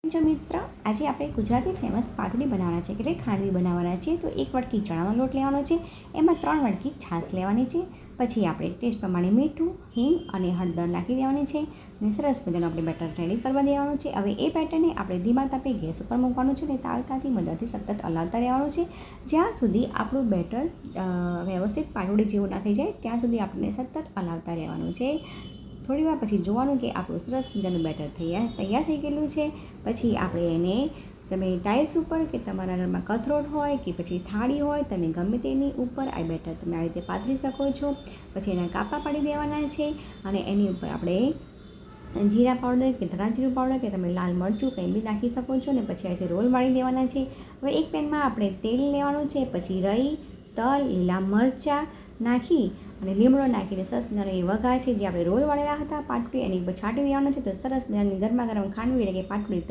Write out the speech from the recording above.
જો મિત્ર, આજે આપણે ગુજરાતી ફેમસ પાટુડી બનાવવાના છે એટલે ખાંડવી બનાવવાના છે. તો 1 વાટકી ચણાનો લોટ લેવાનો છે, એમાં 3 વાટકી છાશ લેવાની છે. પછી આપણે ટેસ્ટ પ્રમાણે મીઠું, હિંગ અને હળદર નાખી દેવાની છે અને સરસ મજાનું આપણે બેટર રેડી કરવા દેવાનું છે. હવે એ બેટરને આપણે ધીમા તાપે ગેસ ઉપર મૂકવાનું છે અને તાળતાથી મદદથી સતત હલાવતા રહેવાનું છે જ્યાં સુધી આપણું બેટર વ્યવસ્થિત પાટુડી જેવું ના થઈ જાય ત્યાં સુધી આપણે સતત હલાવતા રહેવાનું છે. થોડી વાર પછી જોવાનું કે આપણું સરસ મજાનું બેટર તૈયાર થઈ ગયેલું છે. પછી આપણે એને તમે ટાઇલ્સ ઉપર કે તમારા ઘરમાં કથરોટ હોય કે પછી થાળી હોય, તમે ગમે તેની ઉપર આ બેટર તમે આ રીતે પાથરી શકો છો. પછી એના કાપા પાડી દેવાના છે અને એની ઉપર આપણે જીરા પાવડર કે ધાણા જીરું પાવડર કે તમે લાલ મરચું કંઈ બી નાખી શકો છો અને પછી આ રીતે રોલ વાળી દેવાના છે. હવે એક પેનમાં આપણે તેલ લેવાનું છે, પછી રાઈ, તલ, લીલા મરચાં નાખી અને લીમડો નાખીને સરસ મજાનો એ વઘાર છે જે આપણે રોલ વાળેલા હતા પાટુડી એની ઉપર છાંટી દેવાનો છે. તો સરસ મજાની ગરમા ગરમ ખાંડવી એટલે કે પાટુડી તૈયાર.